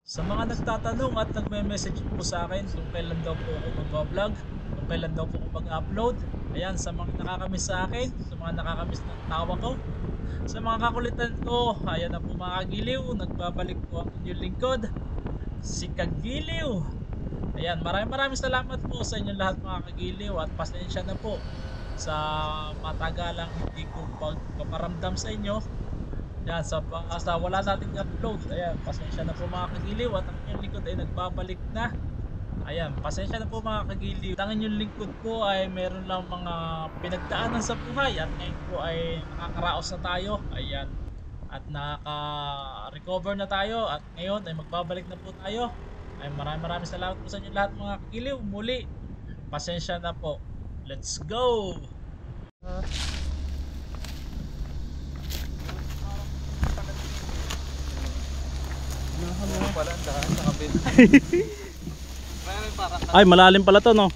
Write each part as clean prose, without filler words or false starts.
Sa mga nagtatanong at nagme-message po sa akin kung kailan daw po ako magbablog, kung kailan daw po ako mag-upload, ayan, sa mga nakakamiss sa akin, sa mga nakakamiss ng tawa ko, sa mga kakulitan ko, ayan na po mga kagiliw, nagbabalik po ang inyong lingkod, si Kagiliw. Ayan, maraming salamat po sa inyong lahat mga kagiliw at pasensya na po sa matagalang hindi ko pagpaparamdam sa inyo. Yan, sa wala nating upload. Ayan, pasensya na po mga kagiliw at ang inyong lingkod ay nagbabalik na. Ayan, pasensya na po mga kagiliw. Ang inyong lingkod po ay meron lang mga pinagdaanan sa buhay at ngayon po ay nakakaraos na tayo. Ayan, at nakaka-recover na tayo at ngayon ay magbabalik na po tayo. Ay maraming salamat po sa inyo lahat mga kagiliw. Muli, pasensya na po. Let's go! Ay, malalim pala to, no?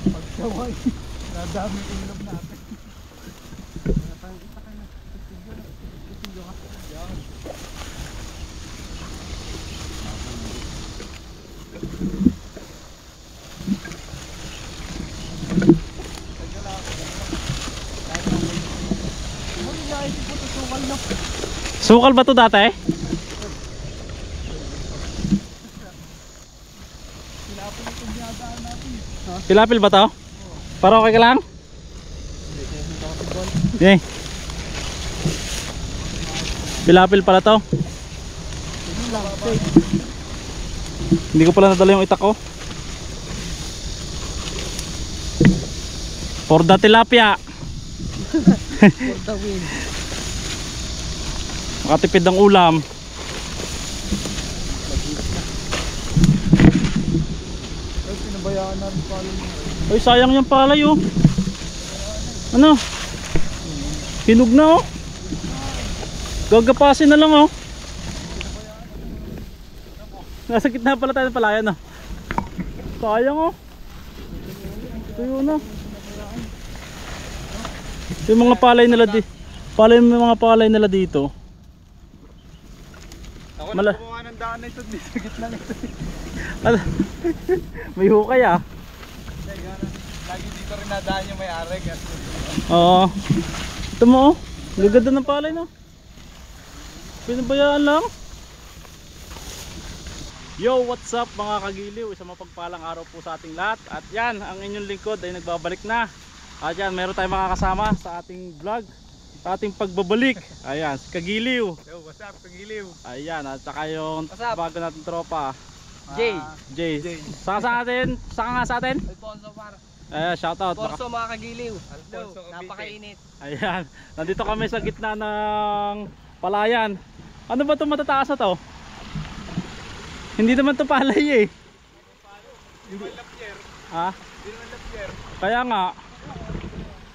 Pagkaway, nadami ilog natin. Sukal ba to dati? Pilapil ba to? Para okay ka lang? Okay. Pilapil pala to. Hindi ko pala nadala yung itak ko. For the tilapia. For the win. Makatipid ng ulam. Ay, pinabayaan natin pala mo. Ay, sayang yung palay, oh. Ano? Hinog na, oh. Gagapasin na lang, oh. Nasa gitna pala tayo ng palayan, oh. Sayang, oh. Tuyo na. Yung mga palay nila dito. Ako na gumawa ng daan na ito dito sa gitna nito. May hukay, ah. Lagi dito rin nadaan yung may-ari. Oo. Ito mo, oh. Gaganda ng palay, no. Pinabayaan lang. Yo, what's up mga kagiliw? Isang mapagpalang araw po sa ating lahat. At yan, ang inyong lingkod ay nagbabalik na. At yan, meron tayong makakasama sa ating vlog, sa ating pagbabalik. Ayan, si Kagiliw. Yo, what's up, Kagiliw? Ayan, at saka yung bago natin tropa, Jay. Jay. Saka sa atin? Saka nga sa atin? Alfonso Par. Ayan, shoutout. Porso mga kagiliw. Alfonso Cavite. Napakainit. Ayan, nandito kami sa gitna ng palayan. Ano ba itong matataas na to? Hindi naman to palay, eh. Hindi naman lapyer. Ha? Hindi naman lapyer. Kaya nga.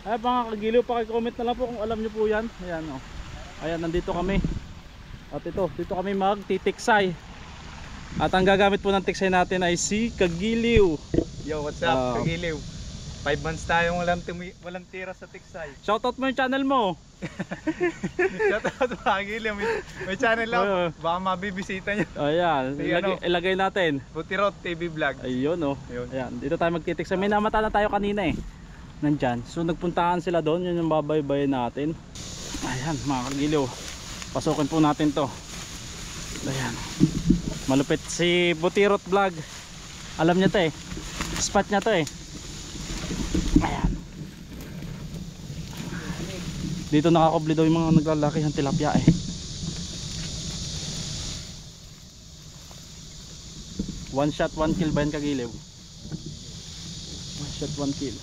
Ay mga kagiliw, paki-comment na lang po kung alam nyo po yan. Ayan, oh. Ayan, nandito kami. At dito kami magtitiksay. At ang gagamit po ng tiksay natin ay si Kagiliw. Yo, what's up, Kagiliw? 5 months tayong walang tira sa tiksay. Shoutout mo yung channel mo. Shoutout mga Kagiliw. May channel lang. Oo. Baka mabibisita nyo. Ayan, Si ano? ilagay natin. Butirot TV Vlog. Ayun, oh. Ayun. Ayan, dito tayo magtitiksay. May namata na tayo kanina, eh. Nandyan. So nagpuntahan sila doon. Yun yung babaybayin natin. Ayan mga kagiliw. Pasukin po natin to. Ayan. Malupit si Butirot Vlog. Alam niya to, eh. Spot niya to, eh. Ayan. Dito nakakobli daw yung mga naglalaki ng tilapia, eh. One shot, one kill ba yan kagiliw? One shot, one kill.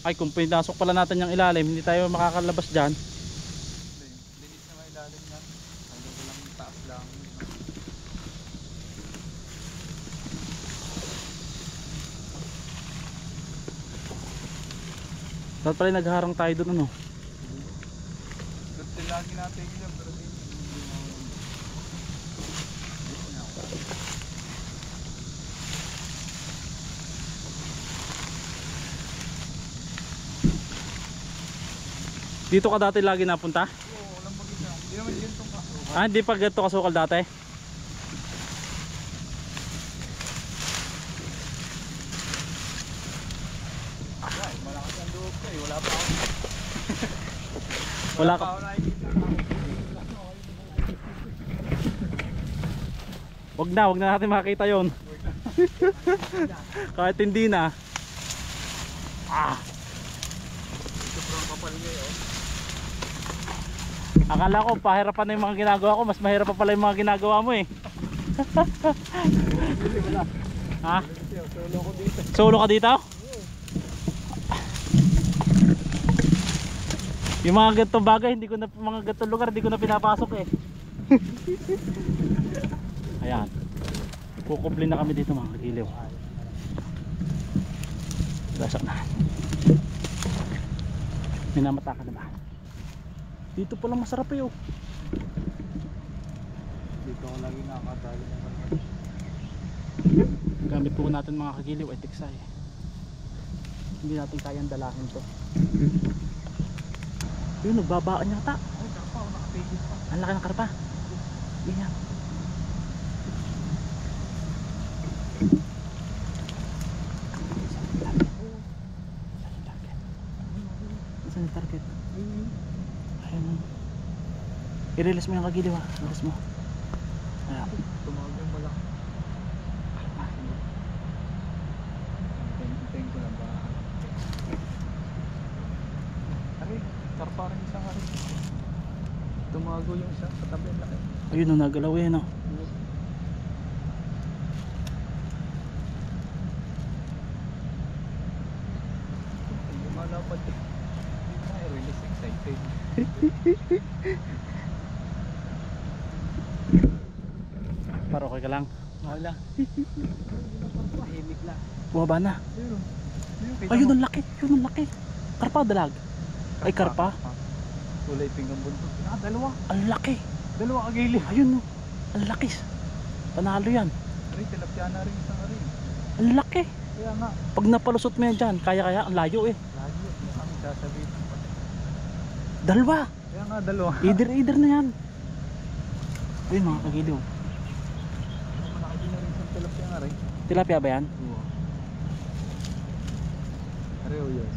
Ay, kung pinasok pala natin yung ilalim, hindi tayo makakalabas dyan. Linis na mailalim na. Hanggang ko lang taas lang. Dapat pala nagharang tayo doon, ano? Lagi natin yun, pero di Dito ka dati lagi napunta? Oo, walang bagay na. Hindi naman yun itong kasukal. Ah, hindi pa ganito kasukal dati? Ay, malakas ang loob ko eh. Wala pa ako. Wala ka. ako nakikita. Wag na natin makita yon. Kahit hindi na. Ah, Sobrang kapal niya oh. akala ko pahirapan na yung mga ginagawa ko, mas mahirap pa pala yung mga ginagawa mo eh. Ha? Solo ko dito. Solo ka dito? Yung mga ganitong bagay, hindi ko na, mga ganitong lugar, hindi ko na pinapasok eh. Ayan. Kukublin na kami dito mga kagiliw. Lasok na. Minamata ka na ba? Dito pala masarap eh oh. Dito ako lagi nakakadali ng kanyan. Gamit po natin mga kagiliw ay tiksay. Hindi natin kayang dalahin to. Yun, nagbabaan yata. Ay, karpa ako nakapigil pa. Ang laki ng karpa. Ganyan. Saan yung target? Ayun. I-release mo yung kagiliw ha. Release mo. Ayan. Tumawag yung malaki. Hintayin ko lang ba? Aray, karpa rin isang aray. Tumago yung isa, katabi ang laki. Ayun o, nagalaw eh no. Lumalapad eh. Hindi na i-release, excited. Para okay ka lang. Wala. Tahimik lang. Bumaba na. Ayun ang laki. Yun ang laki. Karpa o dalag? Ay karpa. Kulay pinggang buntot. Ah, dalawa. Ang laki. Dalawa kagili. Ayun o. Ang laki. Panalo yan. Aray, tilapia na rin isang aray. Ang laki. Kaya nga. Pag napalusot mo yan dyan, kaya ang layo eh. Lagi. Yung kami sasabihin. Dalawa. Kaya nga, dalawa. Either na yan. Ayun mga kagiliw. Nakagili na rin isang tilapia nga rin. Tilapia ba yan? Oo. Aray, o yun.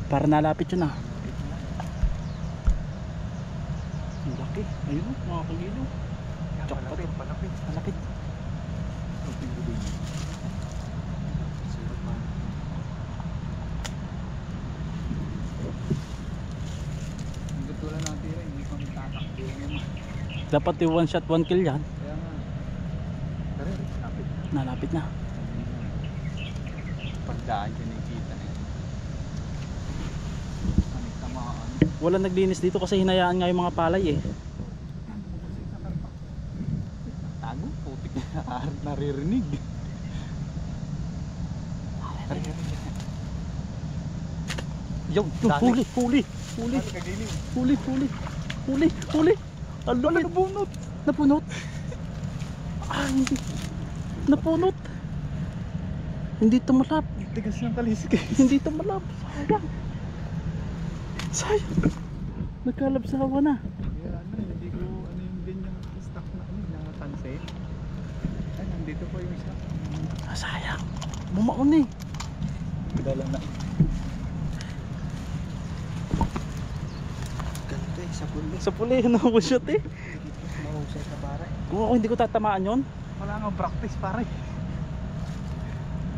Para nalapit yun ah. Ang laki. Ayun o mga kagiliw. Palapit, palapit. Malapit. Ang gutulan ng tira, hindi kami tatakbo naman. Dapat yung one shot, one kill yan. Kaya nga. Aray, lapit. Nalapit na. Pagdaan ko nakikita na yun. Kanik tamaan. Walang naglinis dito kasi hinayaan nga yung mga palay eh. Tago, putik na naririnig. Yung Huli. Huli. Ang laki. Nabunot. Napunot. Ah, hindi. Napunot. Hindi tumalap. Tigas ng kalisik. Hindi tumalap. Sayang. Sayang. Nagkalabsawa na. Kaya ano, hindi ko ano yung ganyang stock na ano, na tanse. Ay, nandito pa yung isa. Ah, sayang. Bumaon eh. Dala na. Ganito eh, sa pulo. Sa puli, nakapushoot eh. Mahusay na pare. Kung ako hindi ko tatamaan yon, Wala nga practice pare.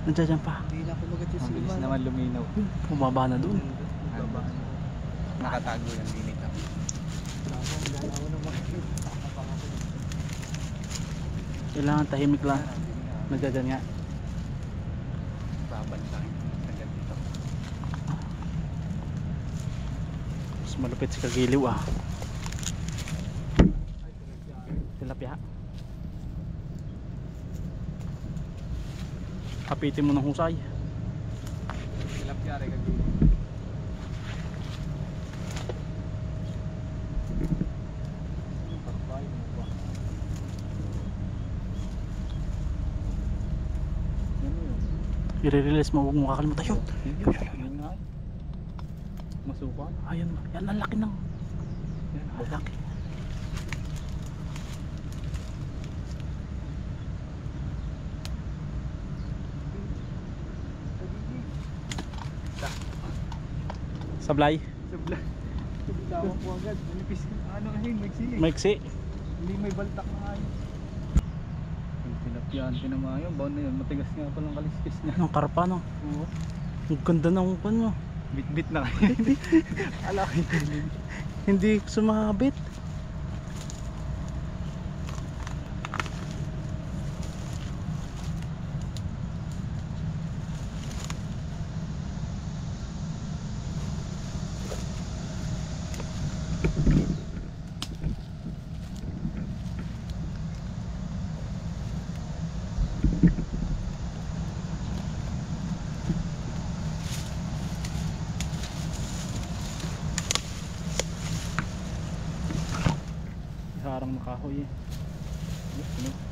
nandiyan pa. Hindi na kumagat yung Mabilis silman. naman luminaw. Bumaba na dun. Baba. Nakatago yung dinig na. Galaw ng makikita. Kailangan tahimik lang. Nagdagan nga. Baban sa akin. Sagad dito. Mas malupit si kagiliw ah. Tilapia. Kapitin mo ng husay. Tilapia rin kagili. I-release mo, huwag mo kakalimutan yun. Yun nga. Masukan. Ayun, yan ang laki ng. Yan, Ang laki. Sablay. Sabla. Sablawan ko agad. Manipis. Ano ayun, magsili. Maiksi. Hindi may baltak na ayun. Yung tinapyan, tinamayo. Baon na yun. Matigas nga palang kaliskis niya. Anong karpa no? Oo. Ang ganda ng ano. Bit-bit na kayo. Alaki. Hindi sumabit. Harang na kahoy eh.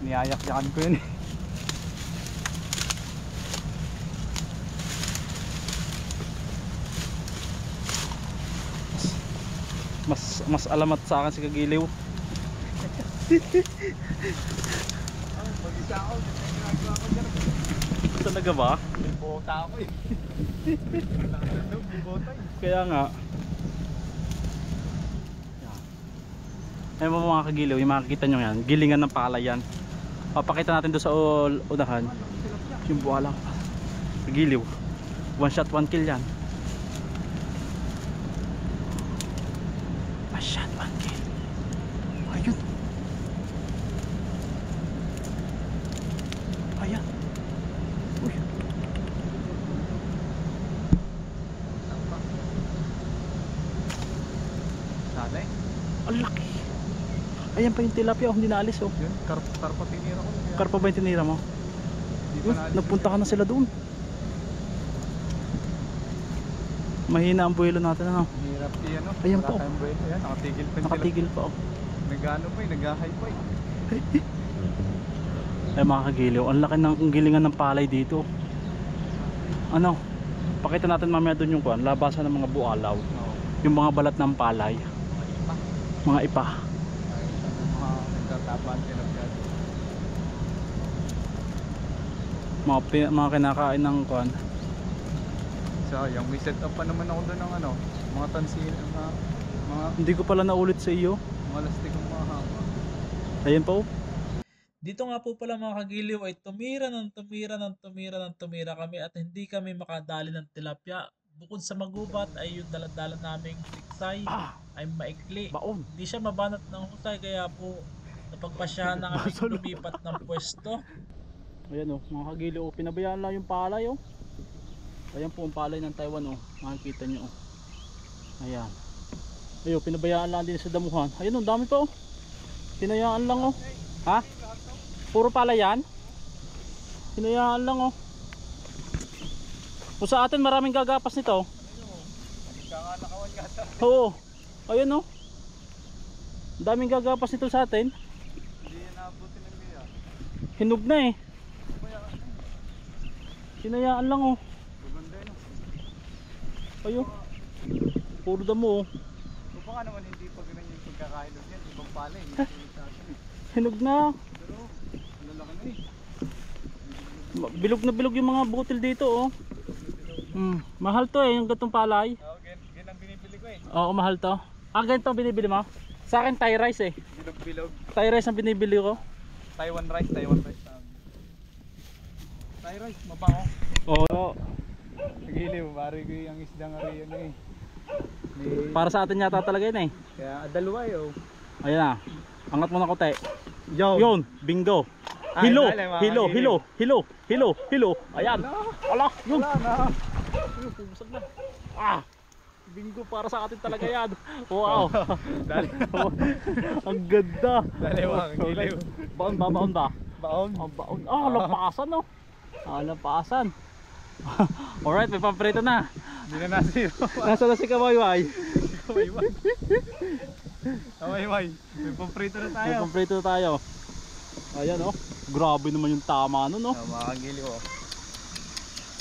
Niayak-yakan ko yun eh. Mas alamat sa akin si Kagiliw. Mag-isa ako. Ginagawa ko dyan. Talaga ba? May bota ako eh. Nakatandog, may bota eh. Kaya nga. Ayun po mga Kagiliw, yung makikita nyo yan, gilingan ng palay yan. Papakita natin doon sa unahan. Yung buwala ko. Kagiliw. One shot, one kill yan. One shot, one kill. Ayun. Ayan. Uy. Sana eh. Ang laki. Ayan pa yung tilapia, oh, hindi naalis oh. Yun, karpa tinira ko. Karpa ba yung tinira mo? Hindi pa Uy, naalis. nagpunta ka na sila doon. Mahina ang buwelo natin ano. Hirap yan o. Ayan po. Ayan, nakatigil pa sila. Nakatigil pa oh. Nag-ano pa eh, nag-high pa eh. Ay mga Kagiliw, ang laki ng gilingan ng palay dito. Ano? Pakita natin mamaya doon yung kuan, labasan ng mga bualaw. Oo. Yung mga balat ng palay. Mga ipa. Nagtatapan sila dyan. Mga kinakain ng kuan. Sayang, may set up pa naman ako doon ng ano, mga tansin, mga Hindi ko pala naulit sa iyo. lastikong mahaba. Ayan pa oh. Dito nga po pala mga Kagiliw ay tumira kami at hindi kami makadali ng tilapia. Bukod sa magubat ay yung daladala naming tiksay ay maikli. Baon. Hindi siya mabanat ng husay kaya po napagpasyahan na kami lumipat ng pwesto. Ayan oh, mga Kagiliw, oh, pinabayaan lang yung palay oh. Ayan po ang palay ng Taiwan oh, makikita nyo oh. Ayan. Ayun, pinabayaan lang din sa damuhan. Ayun oh, dami pa oh. Pinayaan lang oh. Ha? Puro palay yan? Pinayaan lang oh. Kung sa atin maraming gagapas nito. Nakawan yata. Oo. Ayun oh. Daming gagapas nito sa atin. Hindi yan naabutin ng biya. Hinog na eh. Pinayaan lang oh. Maganda yun. Ayun. Puro damo oh. O baka naman hindi pa ganun yung pagkakahilog yan. Ibang pala eh. Hindi sa atin eh. Hinog na. Pero, lalaki na eh. Bilog na bilog yung mga butil dito oh. Mahal to eh, yung gatong palay. Gan ang binibili ko eh. Oo, mahal to. Ah, ganito ang binibili mo? Sa akin Thai rice eh. Bilog-bilog. Thai rice ang binibili ko. Taiwan rice Thai rice, mabango. Oo. Nagiliw, pare ko yung isdang ariyo na eh. Para sa atin yata talaga yun eh. Kaya dalawa eh oh. Ayan na. Angat mo na kote. Yo. Yun, bingo. Ay, Hilo, dali, mga hilo, kagiliw. hilo. Ayan. Ala, yun. Wala na. Ayun, pumusag na. Ah. Bingo para sa atin talaga yan. Wow. Dali. Ang ganda. Dali mga kagiliw. Baon ba? Baon ba? Baon. Oh, baon. Ah, lampasan no. Ah, lampasan. Alright, may paprito na. Hindi na nasiro. Nasa na si Kawayway? Kawayway. Kawayway. May pamprito na tayo. May paprito na tayo. Ayan oh. Grabe naman yung tama nun no. Mga kagiliw oh.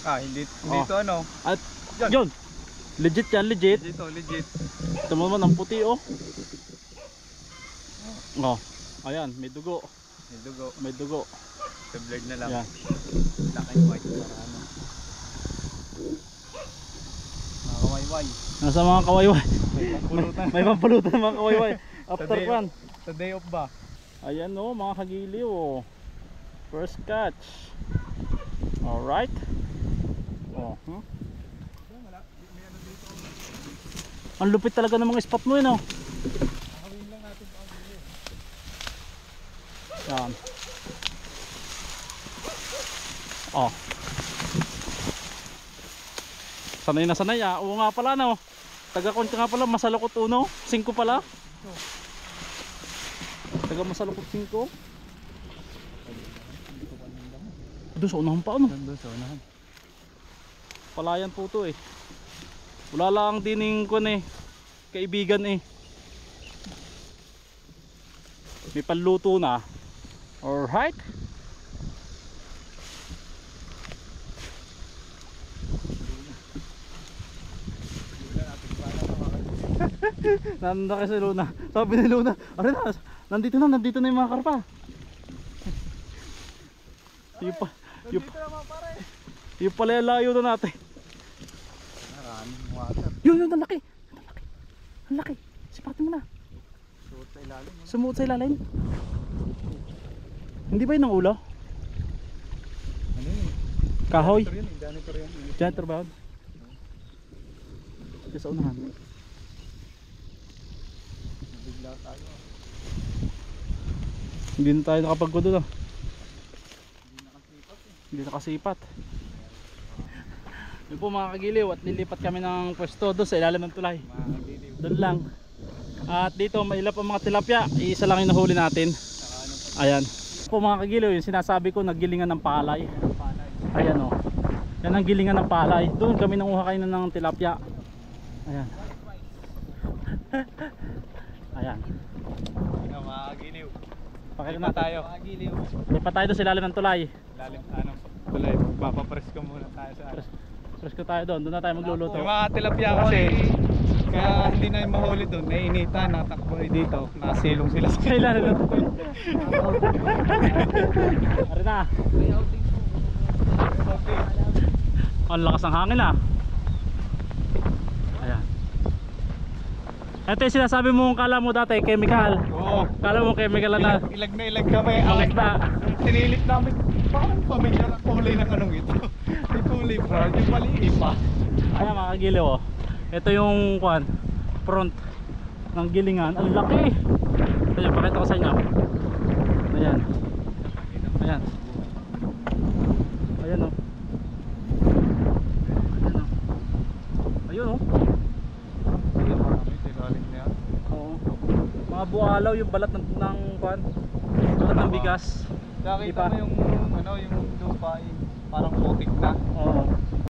Ah, hindi Oh. to ano. At Yan. yun. Legit yan, legit. Legit oh, legit. Ito mo naman ang puti oh. Oh, ayan, may dugo. May dugo. May dugo. Sa blade na lang. Yan. Black and white para ano. Mga kawayway. Nasa mga kawayway. May pagpulutan. May pampulutan mga kawayway. After Sa day- one. Sa day off ba? Ayan oh, mga kagiliw oh. First catch. Alright. Oh, ang lupit talaga ng mga spot mo yun oh. Nakawin lang natin pa ang video. Yan. Oh. Sanay na sanay ah. Oo nga pala no. Taga-count ka nga pala, Masalukot 1, 5 pala. Taga Masalukot 5. Doon sa unahan pa ano. Nandun sa unahan. Palayan po to eh. Wala lang dining ko eh. Kaibigan eh. May panluto na. Alright. Nandito kasi si Luna. Sabi ni Luna, "Are na, nandito na yung mga karpa." Yung pala yung layo na natin. Maraming water. Yun, ang laki. Ang laki. Sipatin mo na. Suot sa ilalim. Sumuot sa ilalim. Hindi ba yun ang ulo? Ano yun? Kahoy. Janitor yun. Janitor yun. Janitor ba yun? Dito sa unahan. Nabigla tayo. Hindi na tayo nakapagkudo na. Hindi nakasipat. Yun po mga kagiliw, at lilipat kami ng pwesto doon sa ilalim ng tulay. Mga kagiliw. Doon lang. At dito mailap ang mga tilapia. Isa lang yung nahuli natin. Ayan. Po mga kagiliw, yung sinasabi ko, naggilingan ng palay. Ayan o. Yan ang gilingan ng palay. Doon kami nanguha kayo ng tilapia. Ayan. Ayan. Ano, mga kagiliw. Pakita Lipat natin. tayo. Mga kagiliw. Lipat tayo doon sa ilalim ng tulay. Lalim anong tulay. Papapress ko muna tayo sa ano. Presko tayo doon. Doon na tayo magluluto. Yung mga tilapia kasi, kaya hindi na yung mahuli doon. Nainitan, natakbo dito. Nasilong sila sa Kailan na doon? Ari na. Ang lakas ng hangin ah. Ayan. Ito yung sinasabi mo, kala mo dati chemical. Oo. Kala mo chemical na. Ilag na ilag kami. Ang isda. Tinilit namin. Parang pamilyar ang kulay ng anong ito. May kulay brown. Yung maliit pa. Ayan mga kagiliw oh. Ito yung front ng gilingan. Ang laki. Ito pakita ko sa inyo. Ayan. Ayan. Ayan oh. Ayun oh. Ayun, marami tilalim na yan. Oo. Mga bualaw yung balat ng balat ng bigas. Nakita Iba. mo yung ano, yung lupa parang putik na. Oo.